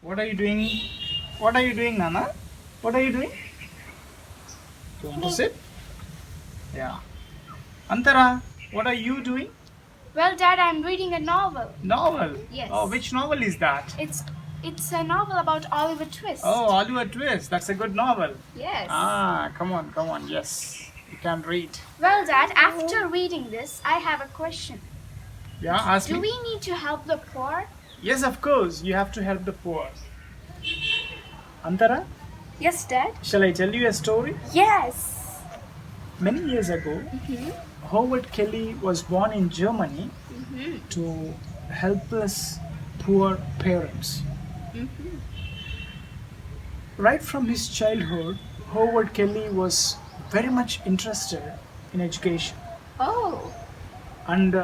What are you doing? What are you doing, Nana? What are you doing? You want to sit? Yeah. Antara, what are you doing? Well, Dad, I'm reading a novel. Novel. Yes. Oh, which novel is that? It's a novel about Oliver Twist. Oh, Oliver Twist. That's a good novel. Yes. Come on. Yes, you can read. Well, Dad, after reading this, I have a question. Yeah, ask Do me. we need to help the poor? Yes, of course. You have to help the poor. Antara, Yes, Dad. shall I tell you a story? Yes. Many years ago, Howard Kelly was born in Germany to helpless, poor parents. Right from his childhood, Howard Kelly was very much interested in education, Oh. and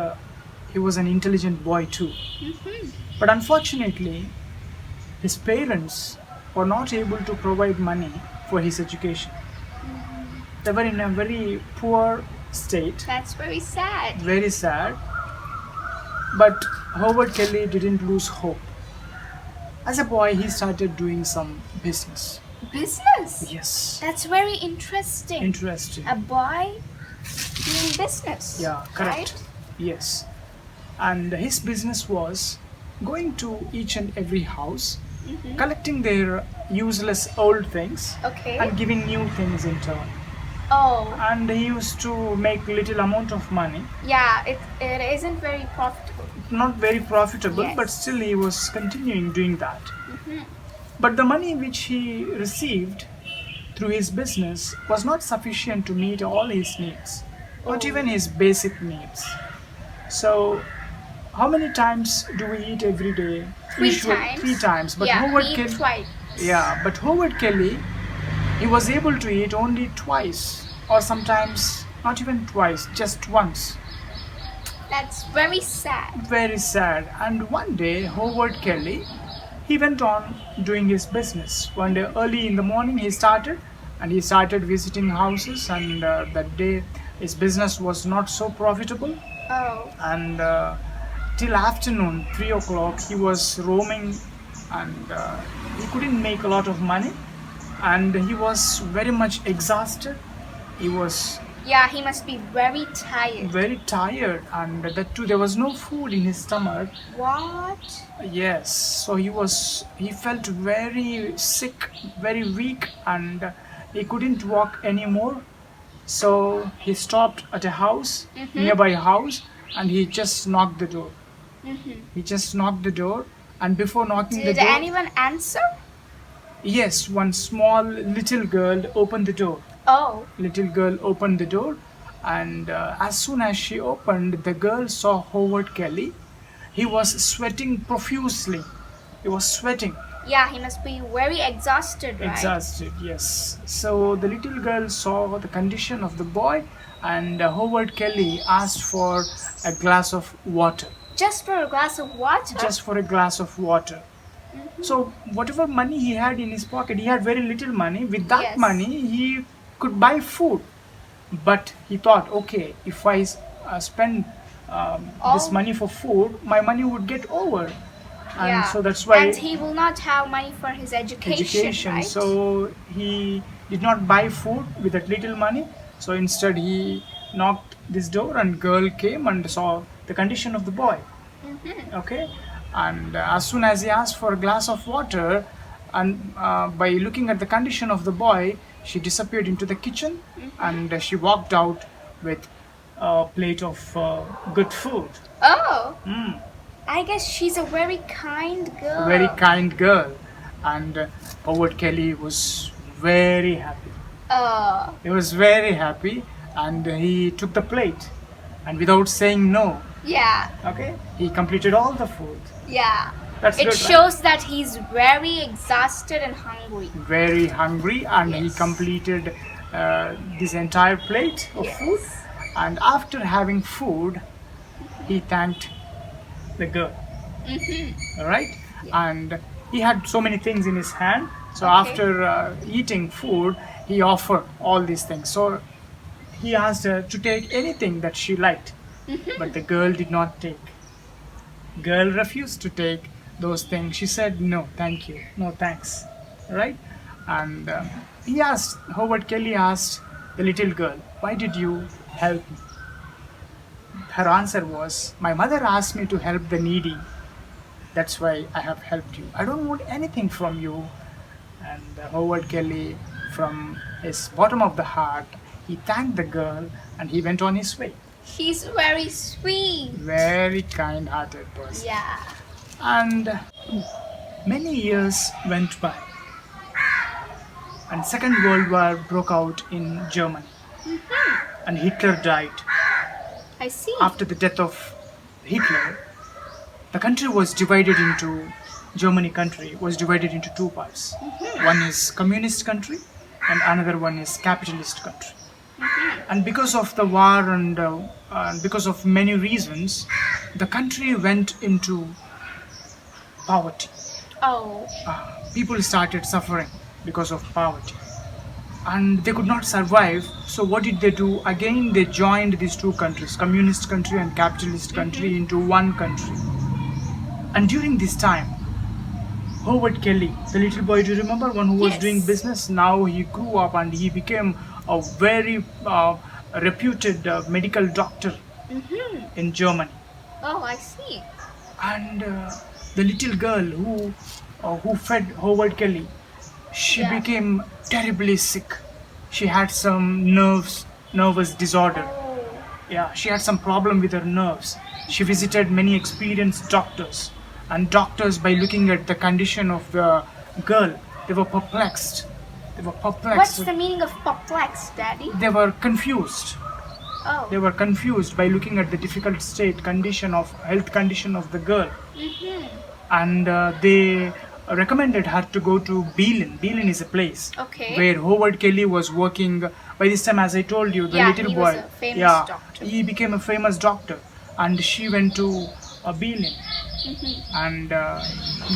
he was an intelligent boy too. But unfortunately, his parents were not able to provide money for his education. They were in a very poor state, That's very sad. very sad. But Howard Kelly didn't lose hope. As a boy, he started doing some business. Business? Yes, That's very interesting. interesting. A boy doing business. Yeah, correct. Right? Yes. And his business was going to each and every house, collecting their useless old things Okay. and giving new things in turn. Oh. And he used to make little amount of money, Yeah, it isn't very profitable. not very profitable, Yes. but still he was continuing doing that. But the money which he received through his business was not sufficient to meet all his needs, not Oh. even his basic needs. So, how many times do we eat every day? Three times. 3 times. But yeah, Howard we eat Kelly, twice. yeah, but Howard Kelly, he was able to eat only twice, or sometimes not even twice, just once. That's very sad. Very sad. And one day, Howard Kelly, he went on doing his business. One day, early in the morning, he started visiting houses. And that day, his business was not so profitable. Oh. And till afternoon, 3 o'clock, he was roaming, and he couldn't make a lot of money. And he was very much exhausted. He was Yeah, he must be very tired. very tired, and that too, there was no food in his stomach. What? Yes, so he felt very sick, very weak, and he couldn't walk anymore. So he stopped at a house, nearby house, and he just knocked the door. He just knocked the door, and before knocking the Did door, anyone answer? yes, one small little girl opened the door. Oh. Little girl opened the door, and as soon as she opened, the girl saw Howard Kelly. He was sweating profusely. He was sweating. Yeah, he must be very exhausted, right? Exhausted, yes. So the little girl saw the condition of the boy, and Howard Kelly asked for a glass of water. Just for a glass of water? Just for a glass of water. So whatever money he had in his pocket, he had very little money. With that Yes. money, he could buy food. But he thought, okay, if I spend this All- money for food, my money would get over. And yeah. so that's why And he will not have money for his education, right? So he did not buy food with that little money. So instead he knocked this door, and girl came and saw the condition of the boy. Okay, and as soon as he asked for a glass of water, and by looking at the condition of the boy, she disappeared into the kitchen, and she walked out with a plate of good food. Oh. I guess she's a very kind girl. A very kind girl, and Howard Kelly was very happy. He was very happy, and he took the plate, and without saying no, Yeah. okay, he completed all the food. Yeah. That's It good, right? shows that he's very exhausted and hungry. Very hungry, and he Yes. completed this entire plate of Yes. food. And after having food, he thanked the girl. All right, and he had so many things in his hand. So Okay. after eating food, he offered all these things. So he asked her to take anything that she liked, but the girl did not take. Girl refused to take those things. She said, no, thank you, no thanks, right? And Howard Kelly asked the little girl, why did you help me? Her answer was, my mother asked me to help the needy. That's why I have helped you. I don't want anything from you. And Howard Kelly, from his bottom of the heart, he thanked the girl and he went on his way. He's very sweet. Very kind hearted person. Yeah. And many years went by, and Second World War broke out in Germany, and Hitler died. I see. After the death of Hitler, the country was divided into Germany country was divided into two parts. One is communist country, and another one is capitalist country. And because of the war and because of many reasons, the country went into poverty. Oh. People started suffering because of poverty, and they could not survive. So what did they do? Again, they joined these two countries, communist country and capitalist country, into one country. And during this time, Howard Kelly, the little boy, do you remember, one who was Yes. doing business? Now he grew up and he became a very reputed medical doctor in Germany. Oh, I see. And the little girl who fed Howard Kelly, she Yeah. became terribly sick. She had some nervous disorder. Oh. Yeah, she had some problem with her nerves. She visited many experienced doctors, and doctors, by looking at the condition of the girl, they were perplexed. They were perplexed. What's the meaning of perplexed, Daddy? They were confused. Oh. They were confused by looking at the difficult health condition of the girl. And they recommended her to go to Berlin. Berlin is a place Okay. where Howard Kelly was working. By this time, as I told you, the Yeah, little he boy, was a famous doctor. he became a famous doctor, and she went to Berlin, and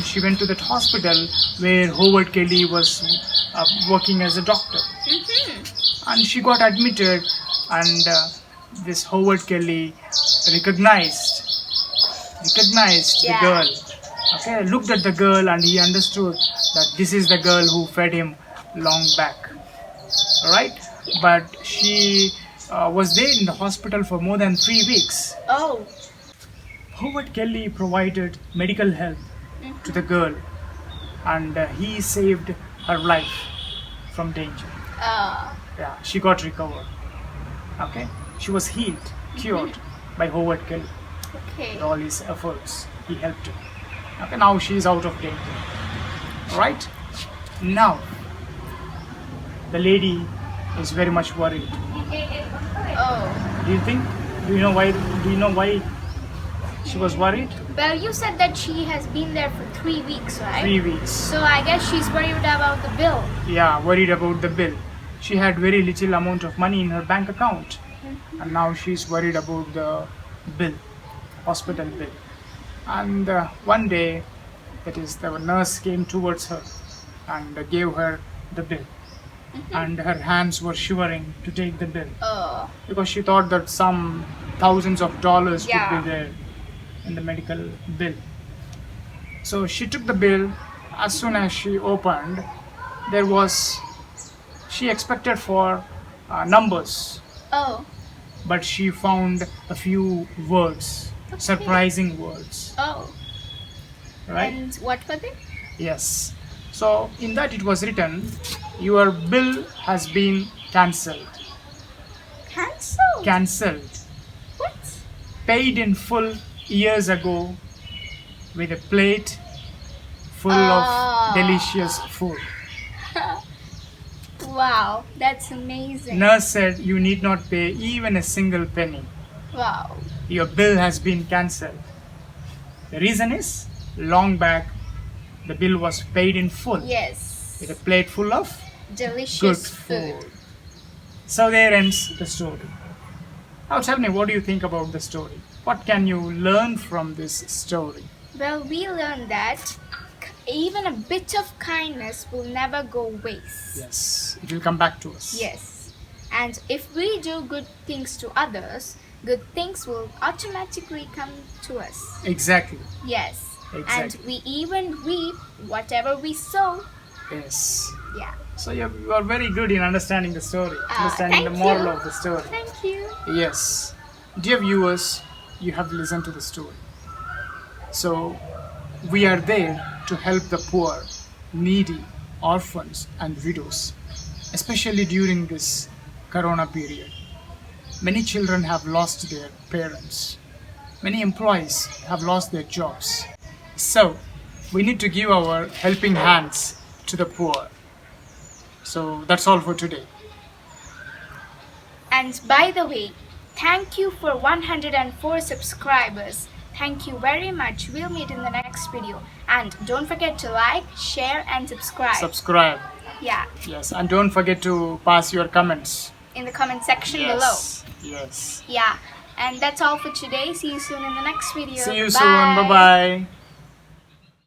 she went to that hospital where Howard Kelly was working as a doctor, and she got admitted, and this Howard Kelly recognized the Yeah. girl. Okay, looked at the girl and he understood that this is the girl who fed him long back. Right? But she was there in the hospital for more than 3 weeks. Oh. Howard Kelly provided medical help to the girl, and he saved her life from danger. Yeah, she got recovered. Okay, she was healed, cured by Howard Kelly. Okay. With all his efforts, he helped her. Okay, now she is out of danger. Right? Now, the lady is very much worried. Oh. Do you think? Do you know why? Do you know why she was worried? Well, you said that she has been there for 3 weeks, right? 3 weeks. So I guess she's worried about the bill. Yeah, worried about the bill. She had very little amount of money in her bank account, and now she's worried about the bill, hospital bill. And one day, that is, the nurse came towards her and gave her the bill, and her hands were shivering to take the bill Oh. because she thought that some thousands of dollars Yeah. could be there in the medical bill. So she took the bill. As soon as she opened, there was, she expected for numbers, Oh. but she found a few words, surprising words, Oh. right? And what were they? Yes. So in that it was written, your bill has been cancelled. Cancelled? Cancelled. What? Paid in full years ago with a plate full Ah. of delicious food. Wow, that's amazing. Nurse said you need not pay even a single penny. Wow. Your bill has been cancelled. The reason is, long back, the bill was paid in full Yes. with a plate full of good Delicious food. So there ends the story. Now tell me, what do you think about the story? What can you learn from this story? Well, we learned that even a bit of kindness will never go waste. Yes, it will come back to us. Yes. And if we do good things to others, good things will automatically come to us. Exactly. Yes. And Exactly. we even reap whatever we sow. Yes. Yeah. So you are very good in understanding the story, understanding the Thank moral you. of the story. Thank you. Yes. Dear viewers, you have listened to the story. So we are there to help the poor, needy, orphans, and widows, especially during this corona period. Many children have lost their parents. Many employees have lost their jobs. So, we need to give our helping hands to the poor. So, that's all for today. And by the way, thank you for 104 subscribers. Thank you very much. We'll meet in the next video. And don't forget to like, share, and subscribe. Subscribe. Yeah, Yes, and don't forget to pass your comments. in the comment section below. Yes. Yes. Yeah, and that's all for today. See you soon in the next video. See you soon. Bye bye.